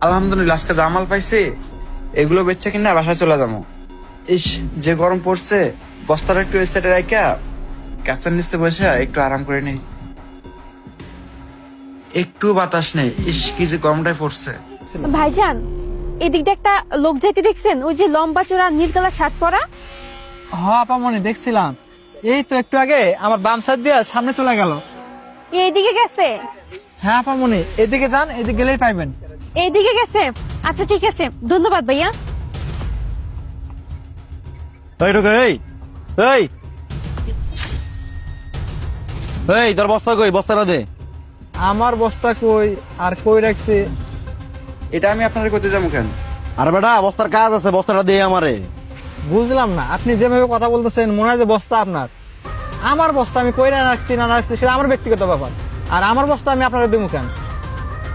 আলহামদুলিল্লাহ আজকে জামাল পাইছি, এগুলো বেচছে কিনা বাসায় চলে যাবো। ইস, যে গরম পড়ছে, বস্তাটা একটু সাইডে রাখা গাছের নিচে বসে একটু আরাম করে নেই। একটু বাতাস নেই। ইস, কি যে গরমটাই পড়ছে। ভাইজান, এদিক দিয়ে একটা লোক যাইতে দেখছেন? ওই যে লম্বা চোরা নীল কালার শার্ট পরা। হ্যাঁ আপা মনে দেখছিলাম, এই তো একটু আগে আমার বাম সাইড দিয়ে সামনে চলে গেল। এইদিকে গেছে? হ্যাঁ আপা মনে, এদিকে যান, এদিকে গেলেই পাইবেন। এইদিকে গেছে? আচ্ছা ঠিক আছে, ধন্যবাদ ভাইয়া। এই ঢোকে, এই এই এই তোর বস্তা কই? বস্তাটা দে। আমার বস্তা কই আর কই রাখছি? এটা আমি আপনার করতে যাবো কেন? আর বেটা বস্তার কাজ আছে, বস্তাটা দে আমারে। বুঝলাম না, আপনি যেভাবে কথা বলতেছেন মনে হয় যে বস্তা আপনার। আমার বস্তা আমি কই রাখছি না রাখছি সেটা আমার ব্যক্তিগত ব্যাপার, আর আমার বস্তা আমি আপনারা দেবো কেন?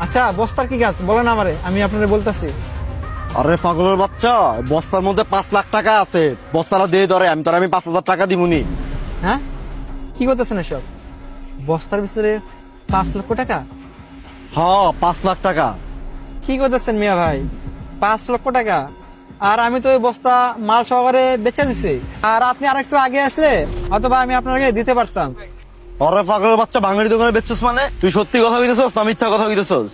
আচ্ছা বস্তার কি কাজ বলেন আমারে, আমি আপনারা বলতেছি। আরে পাগলের বাচ্চা, বস্তার মধ্যে 5 লাখ টাকা আছে, বস্তাটা দিয়ে ধরে আমি 5,000 টাকা দিমুনি। হ্যাঁ কি করতেছেন এসব? বস্তার ভিতরে 5 লক্ষ টাকা? হ্যাঁ 5 লাখ টাকা। কি করতেছেন মিয়া ভাই? 5 লক্ষ টাকা? আর আমি তো ওই বস্তা মাল সহকারে বেচে দিছি, আর আপনি আর একটু আগে আসলে অথবা আমি আপনাকে দিতে পারতাম। আরে পাগলের বাচ্চা, ভাঙাড়ি দোকানে বেচছিস মানে? তুই সত্যি কথা কইতেছস না মিথ্যা কথা কইতেছস?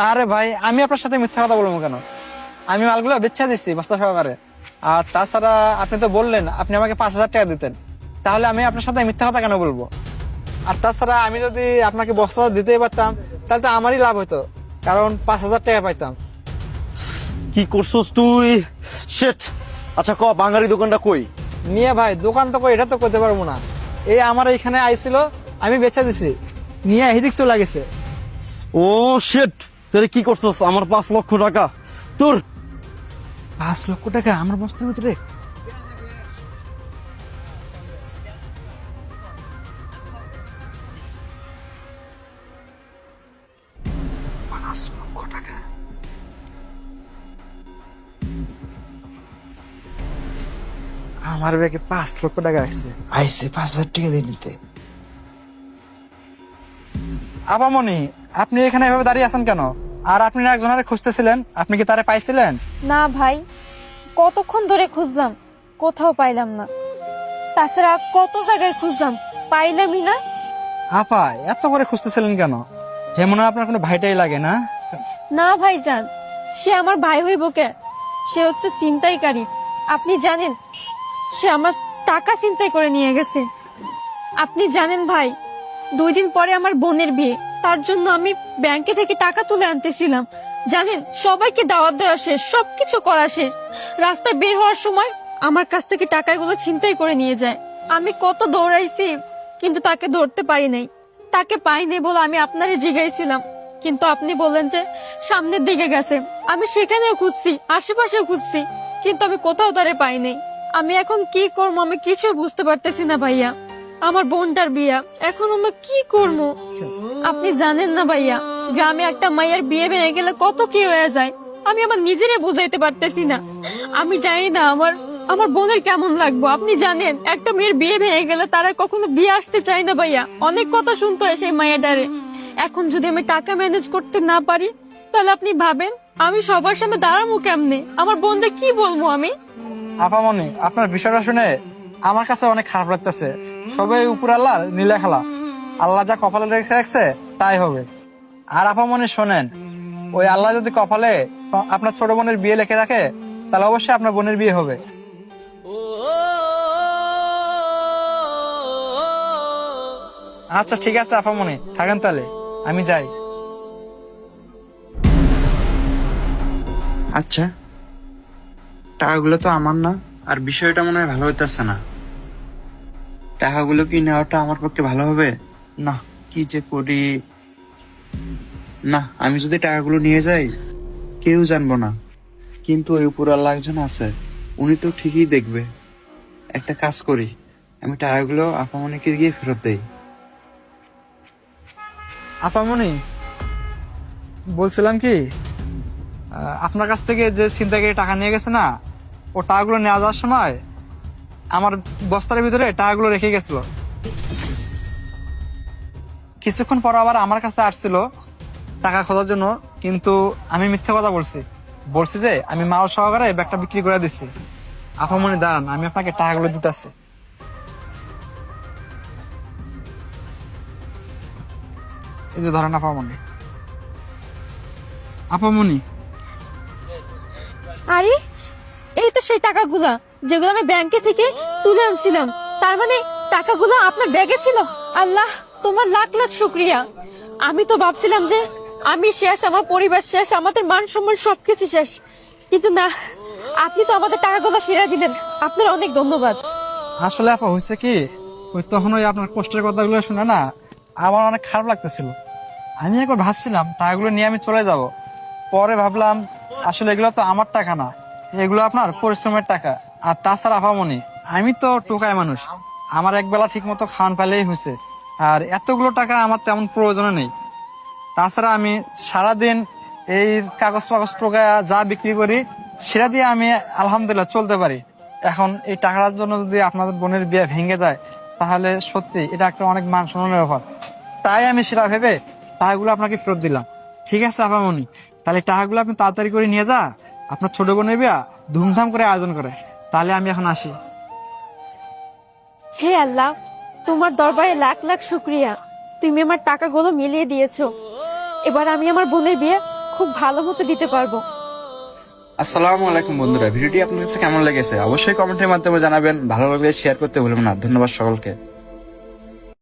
আরে ভাই, আমি আপনার সাথে মিথ্যা কথা বলবো কেন? আমি মালগুলো বেচে দিচ্ছি বস্তা সহকারে। আর তাছাড়া আপনি তো বললেন আপনি আমাকে 5,000 টাকা দিতেন, তাহলে আমি আপনার সাথে মিথ্যা কথা কেন বলবো? আর তাছাড়া আমি যদি আপনাকে বস্তা দিতেই পারতাম তাহলে তো আমারই লাভ হতো, কারণ 5,000 টাকা পাইতাম। কি করছস তুই? শিট। আচ্ছা ক, ভাঙাড়ি দোকানটা কই? মিয়া ভাই, দোকান তো কই এটা তো করতে পারবো না। এই আমার এইখানে আইছিল, আমি বেচে দিছি, নিয়ে এদিক চলে গেছে। ও শিট, তুই কি করছস? আমার 5 লক্ষ টাকা তোর। 5 লক্ষ টাকা আমার বস্তার ভিতরে? আমার ব্যাগে 5 লক্ষ টাকা আসছে। আইসে 5,000 টাকা দিয়ে নিতে। আপামনি, আপনি এখানে এভাবে দাঁড়িয়ে আছেন কেন? আর আপনি না একজনের খুঁজতেছিলেন, আপনি কি তারে পাইছিলেন? না ভাই, কতক্ষণ ধরে খুঁজলাম, কোথাও পাইলাম না। তাছাড়া কত জায়গায় খুঁজলাম, পাইলামই না। আপা এত করে খুঁজতেছিলেন কেন? হে মনে হয় আপনার কোনো ভাইটাই লাগে না? না ভাইজান, সে আমার ভাই হইব কে? সে হচ্ছে ছিনতাইকারী। আপনি জানেন, সে আমার টাকা ছিনতাই করে নিয়ে গেছে। আপনি জানেন ভাই, 2 দিন পরে আমার বোনের বিয়ে, তার জন্য আমি ব্যাংকে থেকে টাকা তুলে আনতেছিলাম। জানেন, সবাইকে দাওয়াত দেওয়া শেষ, সবকিছু করা শেষ, রাস্তায় বের হওয়ার সময় আমার কাছ থেকে টাকাগুলো ছিনতাই করে নিয়ে যায়। আমি কত দৌড়াইছি, কিন্তু তাকে ধরতে পারি নাই। তাকে পাইনি বলে আমি আপনারে জিগাইছিলাম, কিন্তু আপনি বললেন যে সামনের দিকে গেছে। আমি সেখানেও খুঁজছি, আশেপাশেও খুঁজছি, কিন্তু আমি কোথাও তারে পাইনি। আমি এখন কি করবো আমি কিছু বুঝতে পারতেছি না ভাইয়া। আমার বোনটার বিয়া, এখন আমরা কি করবো? আপনি জানেন না ভাইয়া, গ্রামে একটা মায়ের বিয়ে ভেঙে গেলে কত কি হয়ে যায়। আমি আমার নিজেরে বুঝাইতে পারতেছি না। আমি জানি না আমার বোনের কেমন লাগবো। আপনি জানেন, একটা মেয়ের বিয়ে ভেঙে গেলে তারা কখনো বিয়ে আসতে চায় না ভাইয়া। অনেক কথা শুনতে হয় সেই মায়েরটারে। এখন যদি আমি টাকা ম্যানেজ করতে না পারি, তাহলে আপনি ভাবেন আমি সবার সামনে দাঁড়াবো কেমনে? আমার বোনদের কি বলবো আমি? আপামনি, আপনার বিষয়টা শুনে আমার কাছে অনেক খারাপ লাগতেছে। সবাই উপর আল্লাহর নীলা খেলা, আল্লাহ যা কপালে রেখে রাখছে তাই হবে। আর আপামনি শোনেন, ওই আল্লাহ যদি কপালে আপনার ছোট বোনের বিয়ে লিখে রাখে, তাহলে অবশ্যই আপনার বোনের বিয়ে হবে। আচ্ছা ঠিক আছে আপামনি, থাকেন তাহলে, আমি যাই। আচ্ছা, টাকাগুলো তো আমার না, আর বিষয়টা মনে হয় ভালো হইতেছে না। টাকাগুলো কি নেওয়াটা আমার পক্ষে ভালো হবে না? কি যে করি না। আমি যদি টাকাগুলো নিয়ে যাই, কেউ জানবো না, কিন্তু ওই উপর আল্লাহ একজন আছে, উনি তো ঠিকই দেখবে। একটা কাজ করি, আমি টাকাগুলো আপামনিকে গিয়ে ফেরত দেই। আপামনি, বলছিলাম কি, আপনার কাছ থেকে যে ছিনতাইকারী টাকা নিয়ে গেছে না, ও টাকাগুলো নিয়ে যাওয়ার সময় আমার বস্তার ভিতরে টাকাগুলো রেখে গেছিল। কিছুক্ষণ পর আবার আমার কাছে আসছিল টাকা খোঁজার জন্য, কিন্তু আমি মিথ্যা কথা বলছি বলছি যে আমি মাল সহকারে ব্যাগটা বিক্রি করে দিচ্ছি। আপামনি দাঁড়ান, আমি আপনাকে টাকাগুলো দিতেছি। এই যে ধরেন আপামনি। আপামনি, আরে এই তো সেই টাকাগুলা যেগুলো আমি ব্যাংকে থেকে তুলে আনছিলাম। তার মানে টাকাগুলো আপনার ব্যাগে ছিল। আল্লাহ, তোমার লাখ লাখ শুক্রিয়া। আমি তো ভাবছিলাম যে আমি শেষ, আমার পরিবার শেষ, আমাদের মান সম্মান সবকিছু শেষ, কিন্তু না, আপনি তো আমাদের টাকাগুলো ফিরিয়ে দিলেন। আপনার অনেক ধন্যবাদ। আসলে আপা হয়েছে কি, ওই তখন ওই আপনার কষ্টের কথাগুলো শুনে না আমার অনেক খারাপ লাগতেছিল। আমি একবার ভাবছিলাম টাকাগুলো নিয়ে আমি চলে যাব, পরে ভাবলাম আসলে এগুলো তো আমার টাকা না, এগুলো আপনার পরিশ্রমের টাকা। আর তাছাড়া আপামনি, আমি তো টোকায় মানুষ, আমার একবেলা ঠিক মতো খাওয়ান পাইলেই হয়েছে, আর এতগুলো টাকা আমার তেমন প্রয়োজন নেই। তাছাড়া আমি সারাদিন এই কাগজ ফাগজ টোকায় যা বিক্রি করি সেটা দিয়ে আমি আলহামদুলিল্লাহ চলতে পারি। এখন এই টাকার জন্য যদি আপনাদের বোনের বিয়ে ভেঙে যায় তাহলে সত্যি এটা একটা অনেক মান সম্মানের ব্যাপার। তাই আমি সেটা ভেবে টাকাগুলো আপনাকে ফেরত দিলাম। ঠিক আছে আপামনি, তাহলে টাকাগুলো আপনি তাড়াতাড়ি করে নিয়ে যা, আপনার ছোট বোনের বিয়া ধুমধাম করে আয়োজন করে। তাহলে আমি এখন আসি। হে আল্লাহ, তোমার দরবারে লাখ লাখ শুক্রিয়া। তুমি আমার টাকাগুলো মিলিয়ে দিয়েছো। এবার আমি আমার বোনের বিয়ে খুব ভালো মতো দিতে পারবো। আসসালামু আলাইকুম বন্ধুরা, ভিডিওটি আপনার কাছে কেমন লেগেছে অবশ্যই কমেন্টের মাধ্যমে জানাবেন। ভালো লাগলে শেয়ার করতে ভুলবেন না। ধন্যবাদ সকলকে।